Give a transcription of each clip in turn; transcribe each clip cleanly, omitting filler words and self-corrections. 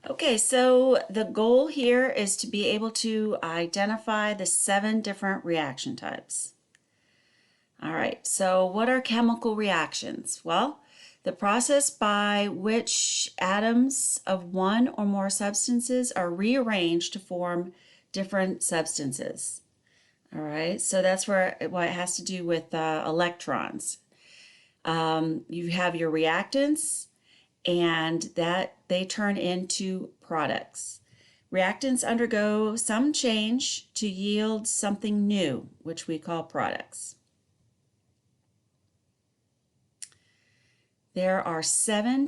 Okay, so the goal here is to be able to identify the 7 different reaction types. All right, so what are chemical reactions? Well, the process by which atoms of one or more substances are rearranged to form different substances. All right, so that's where what it has to do with electrons. You have your reactants, and that they turn into products. Reactants undergo some change to yield something new, which we call products. There are seven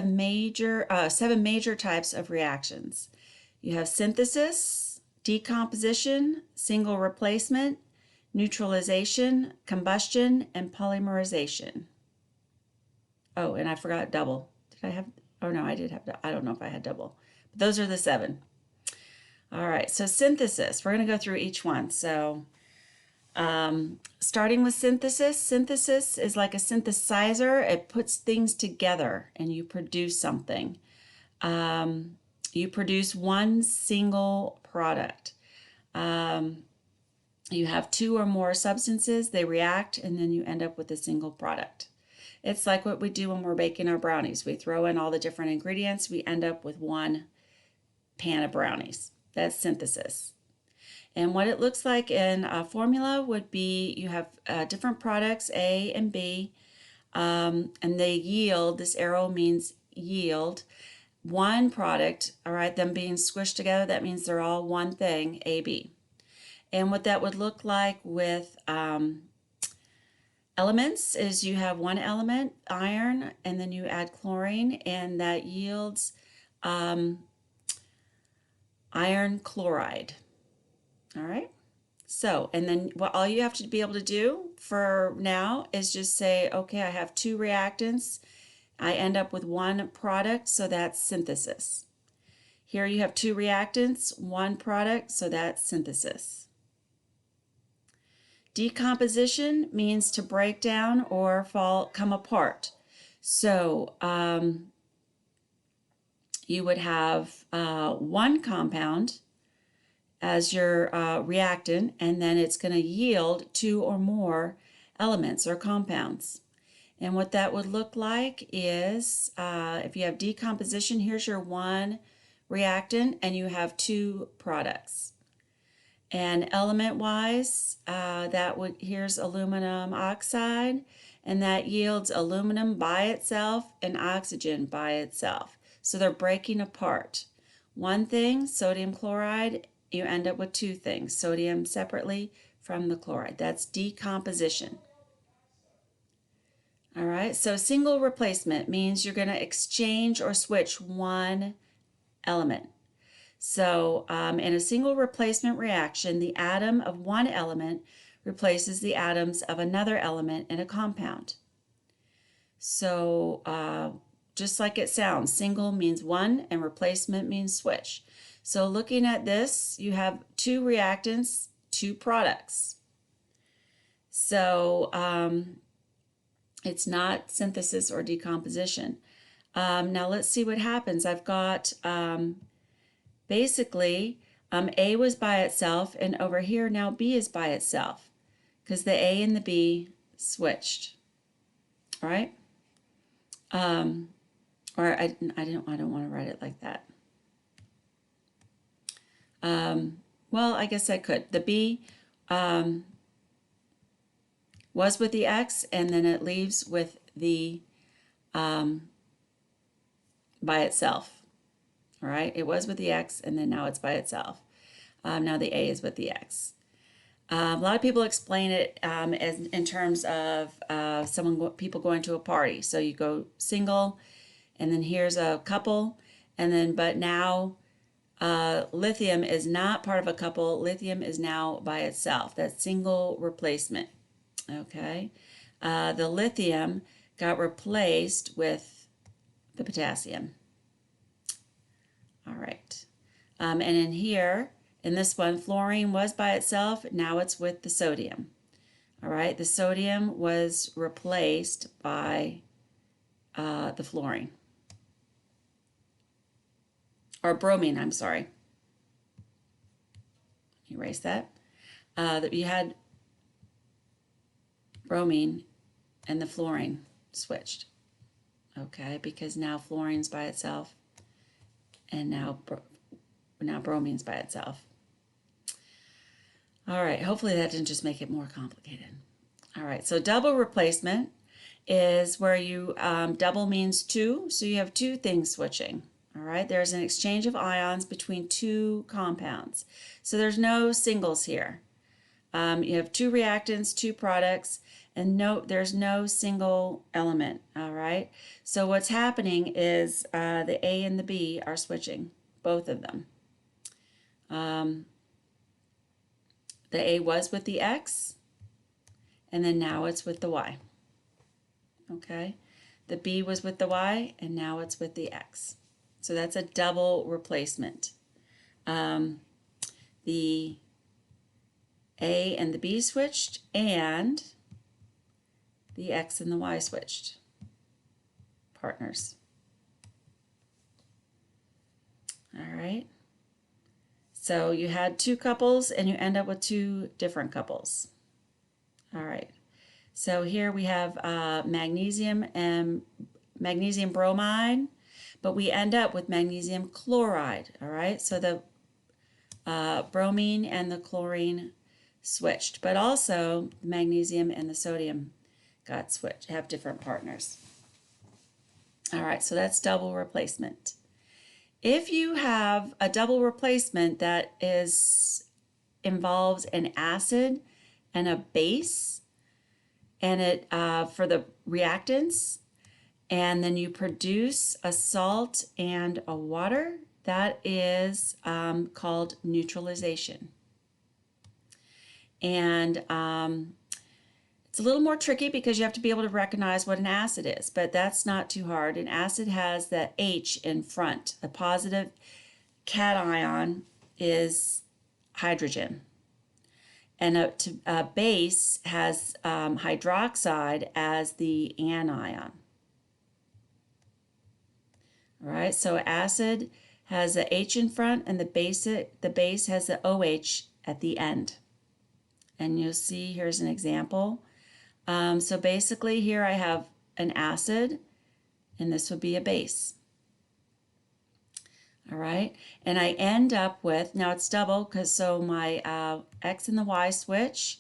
major types of reactions. You have synthesis, decomposition, single replacement, neutralization, combustion, and polymerization. Oh, and I forgot double. Did I have? Oh no, I did have. I don't know if I had double. But those are the 7. All right. So synthesis. We're going to go through each one. So starting with synthesis. Synthesis is like a synthesizer. It puts things together, and you produce something. You produce one single product. You have 2 or more substances. They react, and then you end up with a single product. It's like what we do when we're baking our brownies. We throw in all the different ingredients. We end up with one pan of brownies. That's synthesis. And what it looks like in a formula would be you have different products, A and B, and they yield. This arrow means yield. One product, all right, them being squished together, that means they're all one thing, AB. And what that would look like with elements is you have one element, iron, and then you add chlorine, and that yields iron chloride. All right. So, and then what all you have to be able to do for now is just say, okay, I have 2 reactants. I end up with one product, so that's synthesis. Here you have 2 reactants, one product, so that's synthesis. Decomposition means to break down or come apart. So you would have one compound as your reactant, and then it's going to yield 2 or more elements or compounds. And what that would look like is if you have decomposition, here's your one reactant, and you have 2 products. And element-wise, here's aluminum oxide, and that yields aluminum by itself and oxygen by itself. So they're breaking apart. One thing, sodium chloride, you end up with 2 things, sodium separately from the chloride. That's decomposition. All right, so single replacement means you're going to exchange or switch one element. So in a single replacement reaction, the atom of one element replaces the atoms of another element in a compound. So just like it sounds, single means one and replacement means switch. So looking at this, you have 2 reactants, 2 products. So it's not synthesis or decomposition. Now let's see what happens. I've got basically A was by itself, and over here now B is by itself because the A and the B switched. All right. Or I don't want to write it like that. Well, I guess I could. The B was with the X, and then it leaves with the by itself. All right, it was with the X, and then now it's by itself. Now the A is with the X. A lot of people explain it as in terms of people going to a party. So you go single, and then here's a couple, and then but now lithium is not part of a couple. Lithium is now by itself. That's single replacement. Okay, the lithium got replaced with the potassium. All right, and in here, in this one, fluorine was by itself. Now it's with the sodium. All right, the sodium was replaced by the fluorine. or bromine, I'm sorry. Erase that. That you had bromine and the fluorine switched. Okay, because now fluorine's by itself and now bromine's by itself. All right, hopefully that didn't just make it more complicated. All right, so double replacement is where you, double means two, so you have two things switching. All right, there's an exchange of ions between two compounds. So there's no singles here. You have two reactants, two products, and there's no single element, all right? So what's happening is the A and the B are switching, both of them. The A was with the X, and then now it's with the Y, okay? The B was with the Y, and now it's with the X. So that's a double replacement. The A and the B switched, and the X and the Y switched. Partners. All right. So you had two couples, and you end up with two different couples. All right. So here we have magnesium and magnesium bromide, but we end up with magnesium chloride. All right. So the bromine and the chlorine switched, but also the magnesium and the sodium got switched, have different partners. All right, so that's double replacement. If you have a double replacement that involves an acid and a base, and it for the reactants, and then you produce a salt and a water, that is called neutralization. And it's a little more tricky because you have to be able to recognize what an acid is, but that's not too hard. An acid has the H in front. The positive cation is hydrogen. And a base has hydroxide as the anion. All right, so acid has the H in front, and the base has the OH at the end. And you'll see, here's an example. So basically here I have an acid, and this would be a base. All right, and I end up with, now it's double because so my X and the Y switch,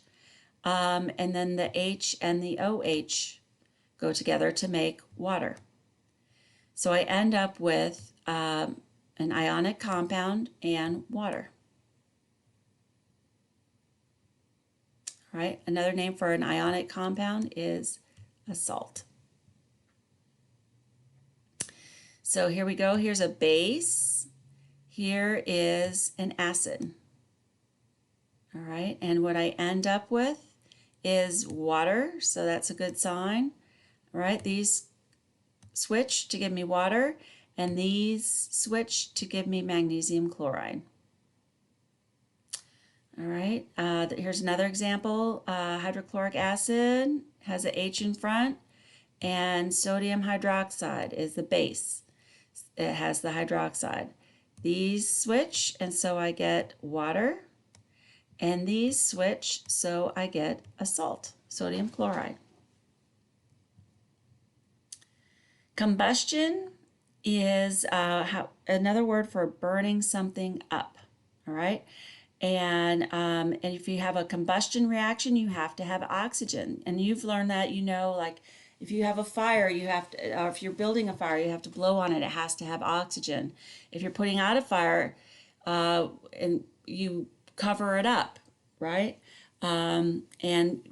and then the H and the OH go together to make water. So I end up with an ionic compound and water. All right, another name for an ionic compound is a salt. So here we go. Here's a base. Here is an acid. All right, and what I end up with is water, so that's a good sign. All right, these switch to give me water, and these switch to give me magnesium chloride. All right, here's another example. Hydrochloric acid has an H in front, and sodium hydroxide is the base. It has the hydroxide. These switch, and so I get water, and these switch, so I get a salt, sodium chloride. Combustion is another word for burning something up, all right? And if you have a combustion reaction, you have to have oxygen. And you've learned that, you know, like if you have a fire, you have to, or if you're building a fire, you have to blow on it. It has to have oxygen. If you're putting out a fire, and you cover it up, right? And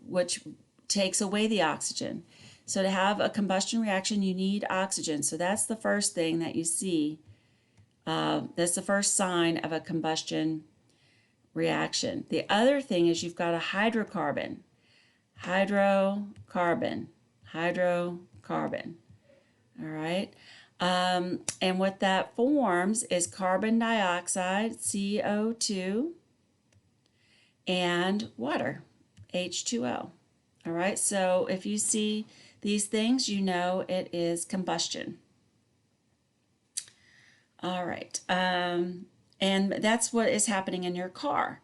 which takes away the oxygen. So to have a combustion reaction, you need oxygen. So that's the first thing that you see. That's the first sign of a combustion reaction. The other thing is you've got a hydrocarbon. Hydrocarbon. All right. And what that forms is carbon dioxide, CO2, and water, H2O. All right. So if you see these things, you know it is combustion. All right. And that's what is happening in your car,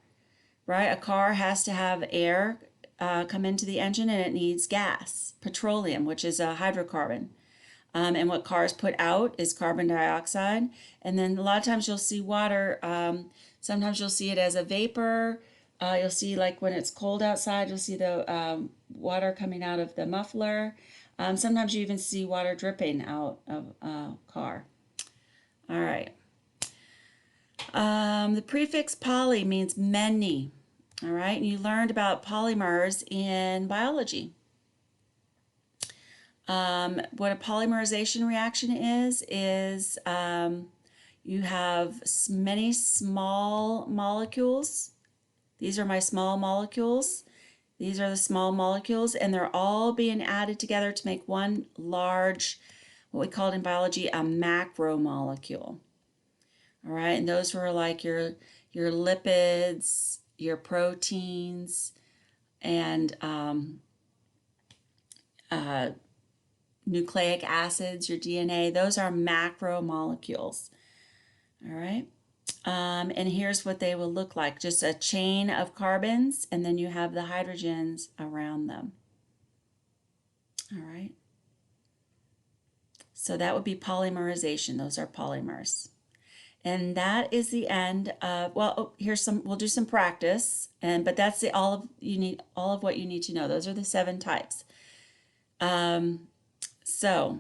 right? A car has to have air come into the engine, and it needs gas, petroleum, which is a hydrocarbon. And what cars put out is carbon dioxide. And then a lot of times you'll see water. Sometimes you'll see it as a vapor. You'll see, like when it's cold outside, you'll see the water coming out of the muffler. Sometimes you even see water dripping out of a car. All right. The prefix poly means many. All right. And you learned about polymers in biology. What a polymerization reaction is you have many small molecules. These are my small molecules. These are the small molecules, and they're all being added together to make one large, what we call in biology, a macromolecule. All right, and those were like your lipids, your proteins, and nucleic acids, your DNA. Those are macromolecules. All right. And here's what they will look like. Just a chain of carbons, and then you have the hydrogens around them. All right. So that would be polymerization. Those are polymers. And that is the end of, well, oh, here's some, we'll do some practice, but that's all of what you need to know. Those are the 7 types. So,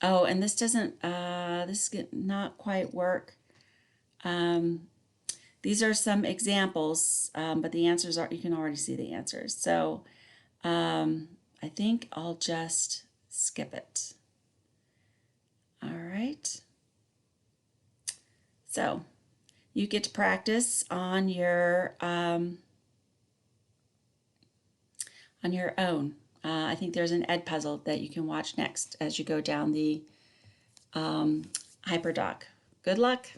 oh, and this doesn't, this not quite work. These are some examples, but the answers are, you can already see the answers. So I think I'll just skip it. All right. So you get to practice on your own. I think there's an Edpuzzle that you can watch next as you go down the HyperDoc. Good luck.